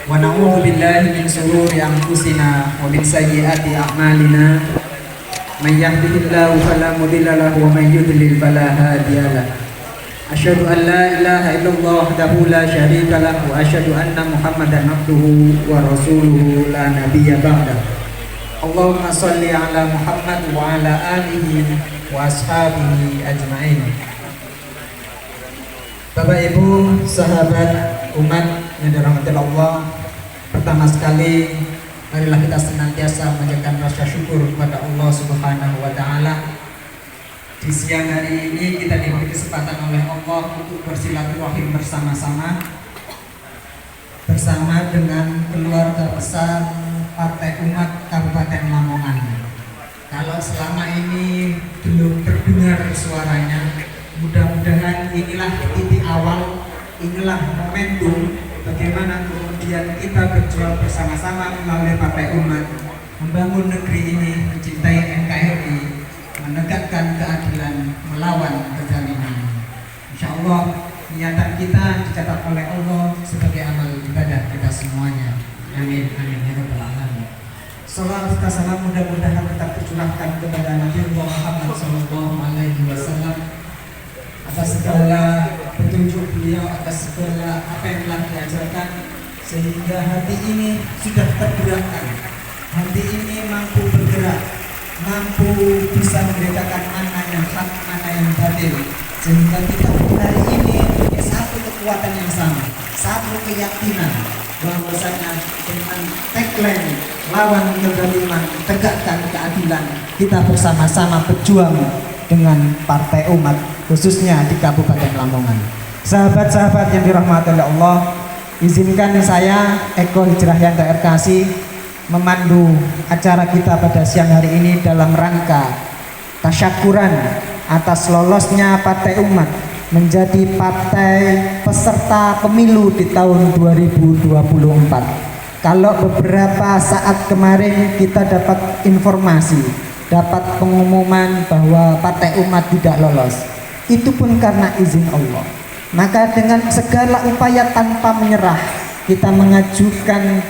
ونعوذ بالله من شرور أنفسنا ومن سيئات أعمالنا من يهده الله فلا مضل له ومن يضلل فلا هادي له أشهد أن لا إله إلا الله وحده لا شريك له وأشهد أن محمدا عبده ورسوله لا نبي بعده اللهم صل على محمد وعلى آله وأصحابه أجمعين. Bapak Ibu, sahabat umat yang dirahmati Allah, pertama sekali marilah kita senantiasa menjaga rasa syukur kepada Allah Subhanahu wa taala. Di siang hari ini kita diberi kesempatan oleh Allah untuk bersilaturahim bersama-sama dengan keluarga besar Partai Umat Kabupaten Lamongan. Kalau selama ini belum terdengar suaranya, mudah-mudahan inilah titik awal, inilah momentum bagaimana kemudian kita berjuang bersama-sama melalui Partai Umat membangun negeri ini, mencintai NKRI, menegakkan keadilan, melawan kezaliman. Insya Allah niatan kita dicatat oleh Allah sebagai amal ibadah kita semuanya. Amin, amin ya rabbal alamin. Salawat serta salam mudah-mudahan tetap tercurahkan kepada Nabi Muhammad SAW atas segala petunjuk beliau, atas segala apa yang telah diajarkan, sehingga hati ini sudah tergerakkan, hati ini mampu bergerak, mampu bisa membedakan mana yang hak, mana yang batil, sehingga kita hari ini punya satu kekuatan yang sama, satu keyakinan bahwasanya dengan tagline lawan kezaliman, tegakkan keadilan, kita bersama-sama berjuang dengan Partai Umat khususnya di Kabupaten Lamongan. Sahabat-sahabat yang dirahmati oleh Allah, izinkan saya Eko Hijrahyanto RKasi memandu acara kita pada siang hari ini dalam rangka tasyakuran atas lolosnya Partai Umat menjadi partai peserta pemilu di tahun 2024. Kalau beberapa saat kemarin kita dapat informasi, dapat pengumuman bahwa Partai Umat tidak lolos, itu pun karena izin Allah. Maka dengan segala upaya tanpa menyerah, kita mengajukan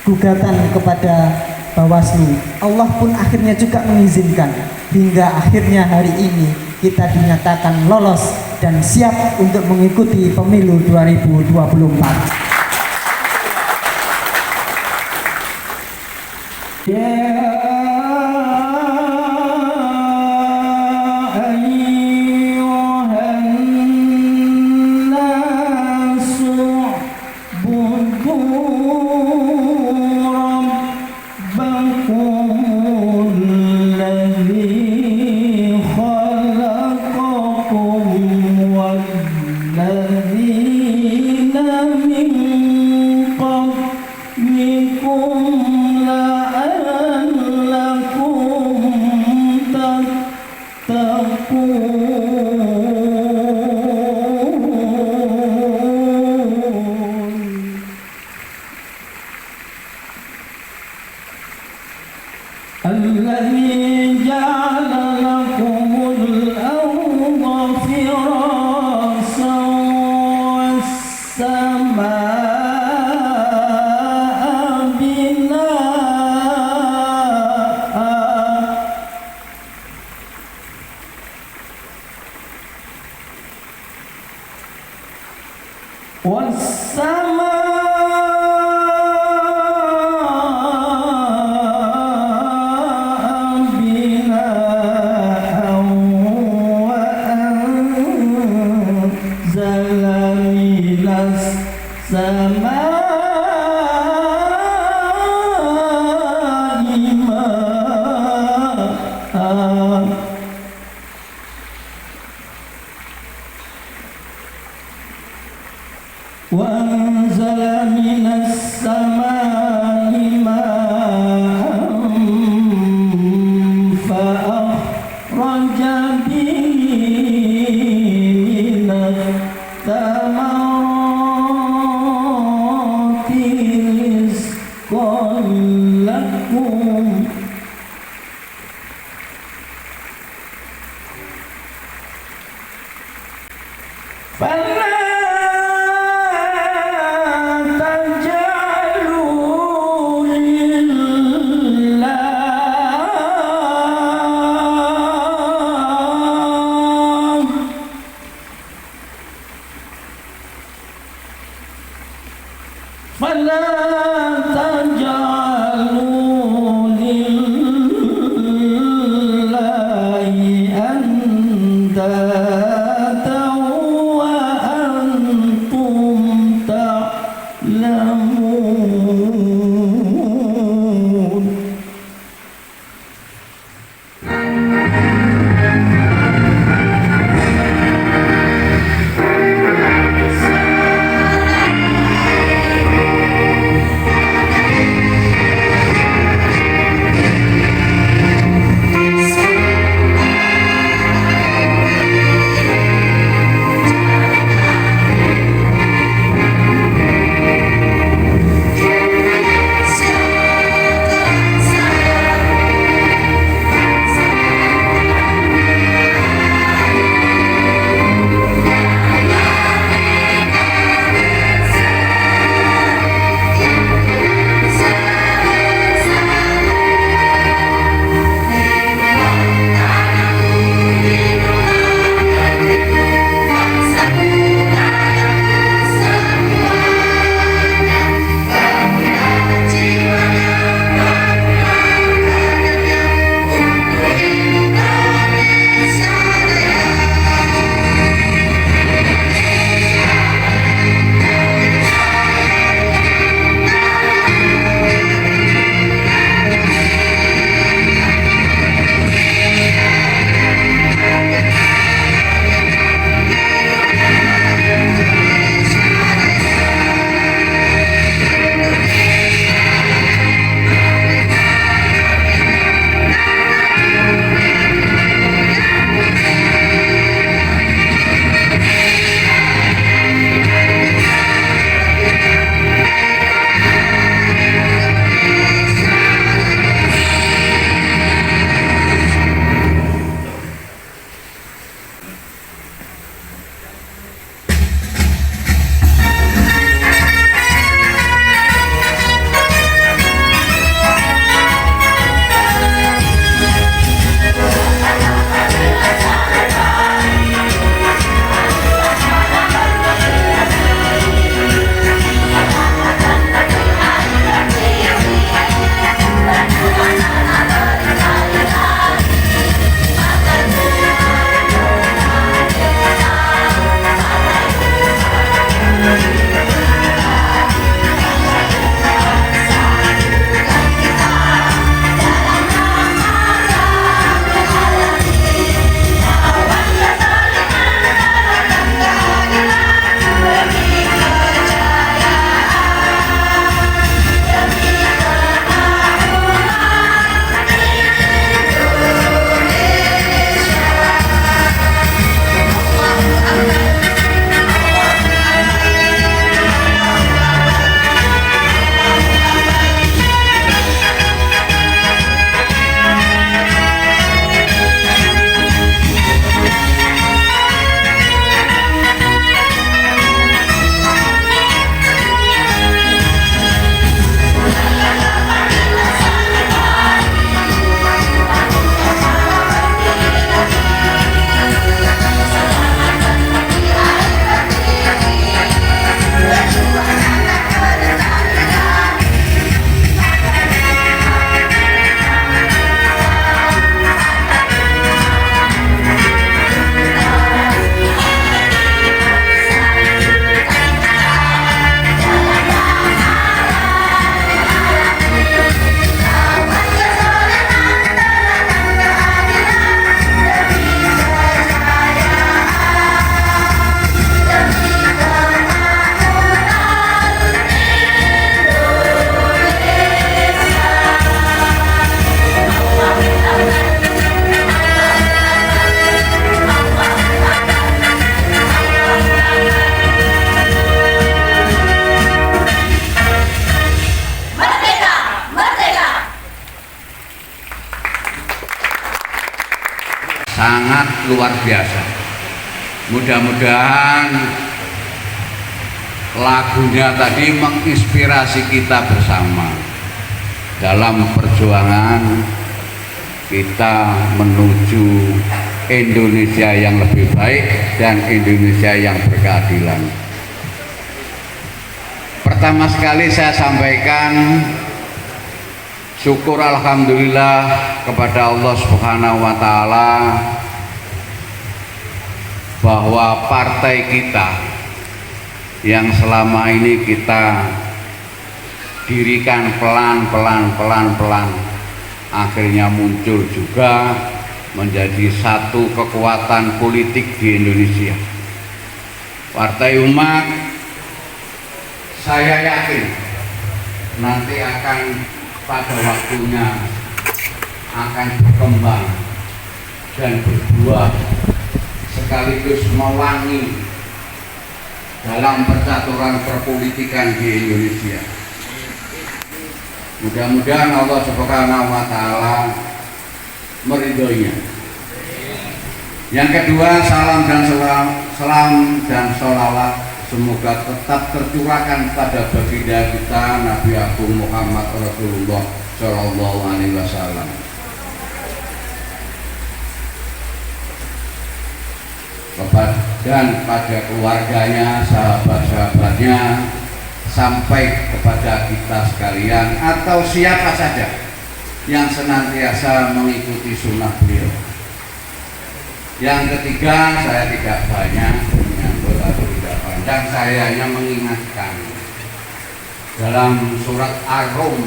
gugatan kepada Bawaslu. Allah pun akhirnya juga mengizinkan, hingga akhirnya hari ini kita dinyatakan lolos dan siap untuk mengikuti pemilu 2024. فلا تجعل فلا تجعلوا لله أندادا وأنتم تعلمون. sangat luar biasa. Mudah-mudahan lagunya tadi menginspirasi kita bersama dalam perjuangan kita menuju Indonesia yang lebih baik dan Indonesia yang berkeadilan. Pertama sekali saya sampaikan syukur alhamdulillah kepada Allah Subhanahu wa taala bahwa partai kita yang selama ini kita dirikan pelan-pelan akhirnya muncul juga menjadi satu kekuatan politik di Indonesia. Partai Umat, saya yakin nanti akan pada waktunya akan berkembang dan berbuah sekaligus mewangi dalam percaturan perpolitikan di Indonesia. Mudah-mudahan Allah Subhanahu wa taala meridhoinya. Yang kedua, salam dan sholawat semoga tetap tercurahkan pada baginda kita Nabi Agung Muhammad Rasulullah Shallallahu Alaihi Wasallam. Dan pada keluarganya, sahabat-sahabatnya, sampai kepada kita sekalian atau siapa saja yang senantiasa mengikuti sunnah beliau. Yang ketiga, saya tidak banyak menyambut atau tidak panjang, saya hanya mengingatkan dalam surat Ar-Rum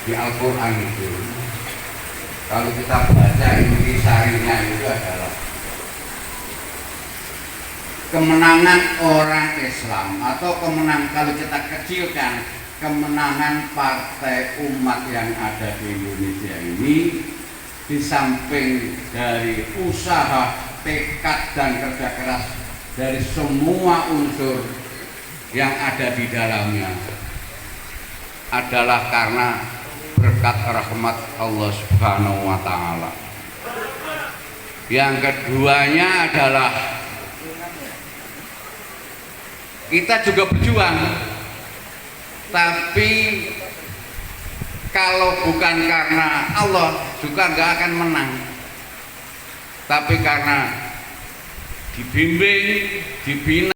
di Al-Quran itu, kalau kita baca intisarinya itu adalah kemenangan orang Islam atau kemenangan, kalau kita kecilkan, kemenangan partai umat yang ada di Indonesia ini, di samping dari usaha, tekad dan kerja keras dari semua unsur yang ada di dalamnya, adalah karena berkat rahmat Allah Subhanahu wa taala. Yang keduanya adalah kita juga berjuang, tapi kalau bukan karena Allah juga nggak akan menang, tapi karena dibimbing, dibina.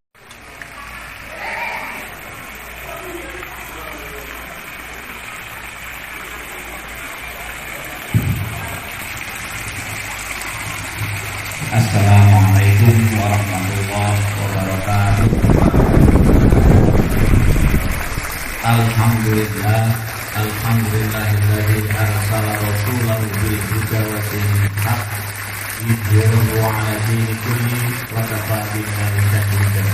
Assalamualaikum warahmatullahi wabarakatuh. Alhamdulillahilladzi arsala rasulahu bil huda wa dinil haq liyudhhirahu 'ala dini kulli wa kafa billahi shahida.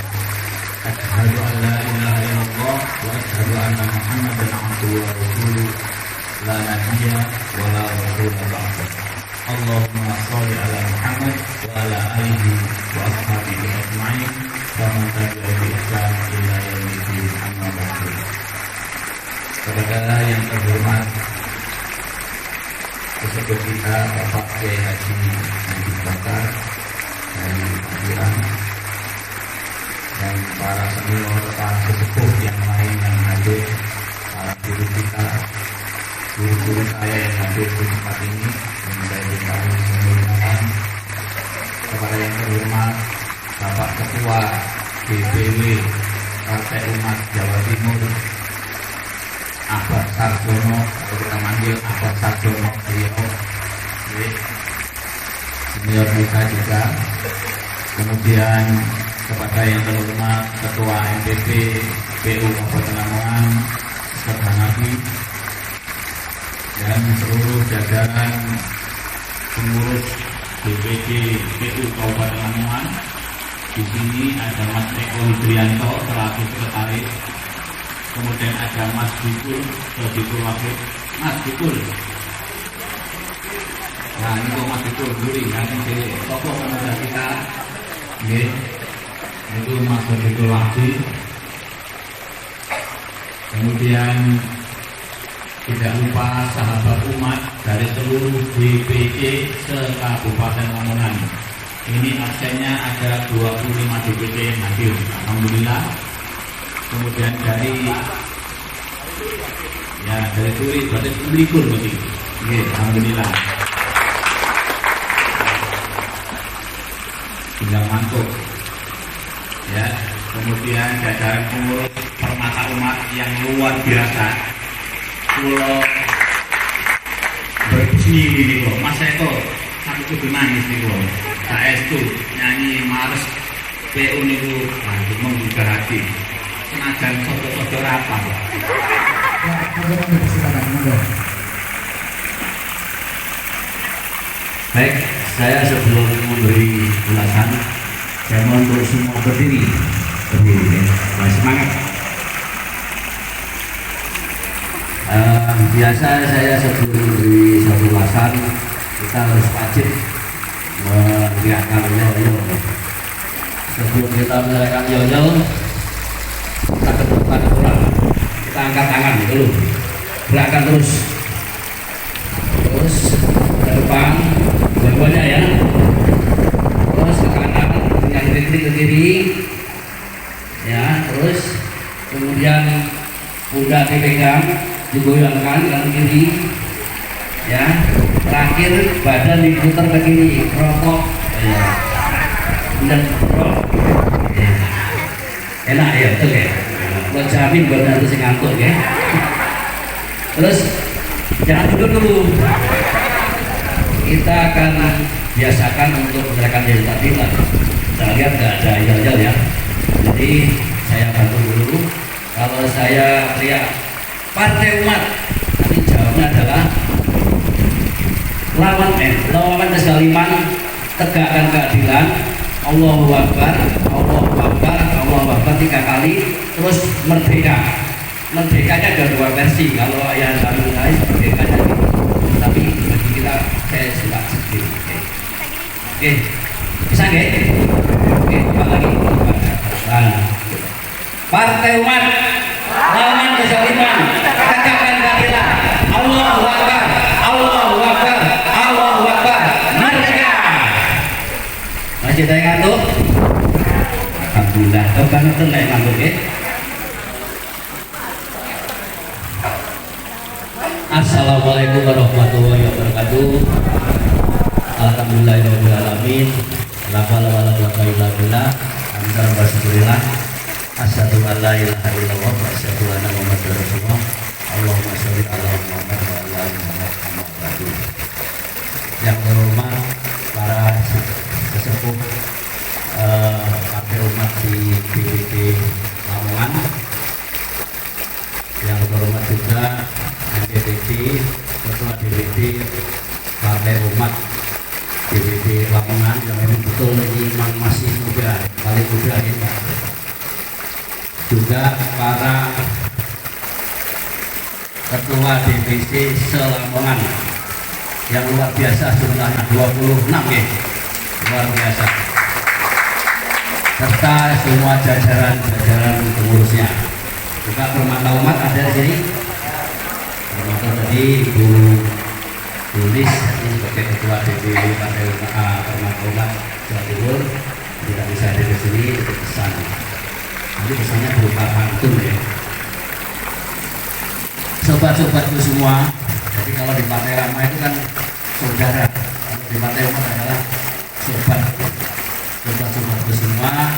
Asyhadu an la ilaha illallah wa asyhadu anna Muhammadan 'abduhu wa rasuluh la nabiyya wa la rasula ba'dahu. Allahumma sholli ala Muhammad wa ala alihi wa ashabihi ajma'in wa man tabi'ahum bi ihsan ila yaumil din, amma ba'du. Saudara yang terhormat, tersebut kita Bapak Kiai Haji Muhammad Bakar dari Padiran dan para senior, para sesepuh yang lain yang hadir, para guru kita, guru-guru saya yang hadir di tempat ini, dan saya kami mengucapkan kepada yang terhormat Bapak Ketua DPW Partai Umat Jawa Timur Ahmad Sarjono, atau kita manggil Ahmad Sarjono, beliau senior kita juga. Kemudian kepada yang terhormat Ketua MPP PU Kabupaten Lamongan Ustaz Hanafi, dan seluruh jajaran pengurus DPD PU Kabupaten Lamongan. Di sini ada Mas Eko Hidrianto selaku sekretaris. Kemudian ada Mas Bikul, Bikul Wakil, Mas Bikul. Nah, ini Mas Bikul dulu, ini tokoh pemuda kita. Itu Mas Bikul Wakil. Kemudian tidak lupa sahabat umat dari seluruh DPC se-Kabupaten Lamongan. Ini absennya ada 25 DPC yang hadir, alhamdulillah. Kemudian dari Turi berarti likur begitu. Alhamdulillah. Tinggal mantap. Ya, kemudian jajaran pengurus permata umat yang luar biasa. Kulo bersih ini kok, Mas Eko satu kudu nangis nih kok. Saestu nyanyi Mars PU niku menggugah hati. Senajan soto-soto apa? Baik, saya sebelum memberi ulasan, saya mohon untuk semua berdiri, ya. Nah, semangat. Biasa saya sebelum memberi satu ulasan, kita harus wajib meneriakkan yel-yel. Sebelum kita meneriakkan yel-yel, kita ke depan pulang, kita angkat tangan dulu, gerakan terus ke depan, dua-duanya ya, terus ke kanan, yang kiri ke kiri, ya, terus kemudian pundak dipegang, digoyangkan ke kiri, ya, terakhir badan diputar ke kiri, kerotok, ya, dan kerotok, ya. Enak ya, betul ya. Gue jamin buat nanti sing ngantuk ya. Terus jangan duduk dulu. Kita akan biasakan untuk mengerjakan yang tadi lah. Kita lihat nggak ada yel-yel ya. Jadi saya bantu dulu. Kalau saya teriak Partai Umat, nanti jawabnya adalah lawan kezaliman, tegakkan keadilan. Allahu Akbar, Allahu Akbar, Allahu Akbar 3 kali, terus merdeka. Merdekanya ada 2 versi. Kalau yang kami guys merdekanya gitu. Tapi bagi kita saya suka sedih. Oke, bisa nggak? Oke, coba lagi. Nah. Partai Umat, lawan kezaliman, tegakkan keadilan. Allahu Akbar, Allahu Akbar, Allahu Akbar, merdeka. Masih ada yang ngantuk? Alhamdulillah, banget tuh nggak ngantuk ya. Assalamualaikum warahmatullahi wabarakatuh. Alhamdulillahirobbilalamin. La haula wala quwwata illa billah. Hamdan wa syukurillah. Asyhadu an la ilaha illallah wa asyhadu anna Muhammadar Rasulullah. Allahumma sholli ala Muhammad wa ala ali Muhammad. Yang terhormat para sesepuh Partai Umat di DPD Lamongan, yang terhormat juga DPD, Ketua DPD Partai Umat DPD Lamongan, yang memang betul ini memang masih muda, paling muda ini Pak. Juga para Ketua DPD se-Lamongan yang luar biasa, jumlahnya 26 ya, luar biasa, serta semua jajaran pengurusnya. Juga permata umat ada di sini. Permata tadi Ibu Tulis ini sebagai Ketua DPD Partai Permata Umat Jawa Timur tidak bisa hadir di sini, pesan. Nanti pesannya berupa pantun ya. Sobat-sobatku semua, jadi kalau di Partai Rama itu kan saudara, di Partai Umat adalah sobat-sobatku semua.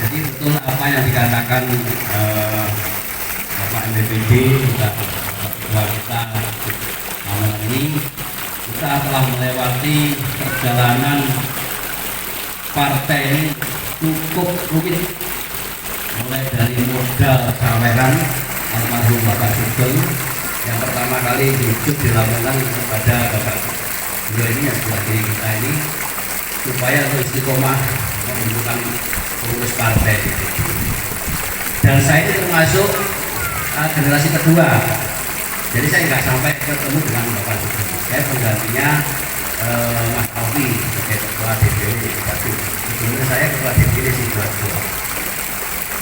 Jadi betul apa yang dikatakan Bapak MPPD juga ketua kita malam ini, kita telah melewati perjalanan partai ini cukup rumit, mulai dari modal saweran almarhum Bapak Sugeng yang pertama kali diujuk dilaporkan kepada Bapak beliau ini yang sebelah kiri kita ini, supaya untuk istiqomah menentukan pengurus partai. Dan saya ini termasuk generasi kedua, jadi saya nggak sampai ketemu dengan Bapak Sugeng. Saya penggantinya Mas Alfi sebagai ketua DPD di Batu. Sebelumnya saya ketua DPD di Sidoarjo.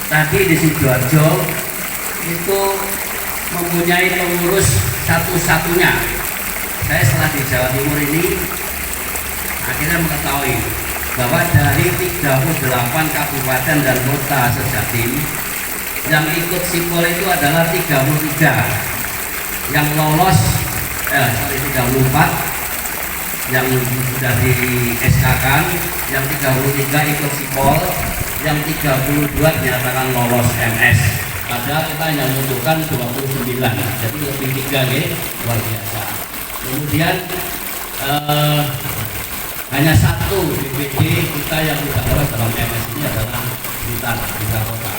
Tadi di Sidoarjo itu mempunyai pengurus satu-satunya. Saya setelah di Jawa Timur ini akhirnya mengetahui bahwa dari 38 kabupaten dan kota sejatim yang ikut sipol itu adalah 33, yang lolos 34 yang sudah di SK-kan, yang 33 ikut sipol, yang 32 dinyatakan lolos MS. Padahal kita hanya membutuhkan 29, jadi lebih 3 ya, luar biasa. Kemudian hanya satu DPD kita yang tidak lolos dalam MS ini adalah Blitar Kota.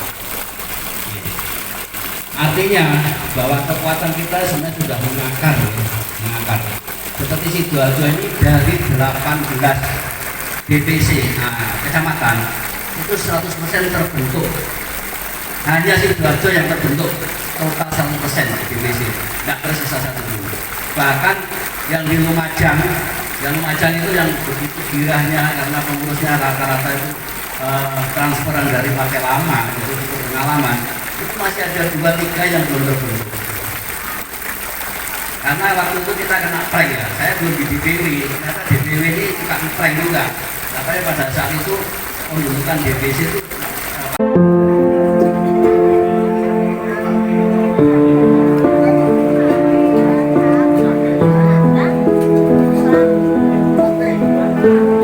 Artinya bahwa kekuatan kita sebenarnya sudah mengakar. Seperti Sidoarjo ini dari 18 DPC kecamatan itu 100% terbentuk. Hanya Sidoarjo yang terbentuk total 100% DPC, tidak tersisa satu pun. Bahkan yang di Lumajang itu yang begitu girahnya karena pengurusnya rata-rata itu transferan dari partai lama, jadi cukup pengalaman. Itu masih ada 2-3 yang belum terbentuk. Karena waktu itu kita kena prank ya, saya belum di DPW, ternyata DPW ini suka prank juga. Tapi pada saat itu pembentukan DPC itu Oke.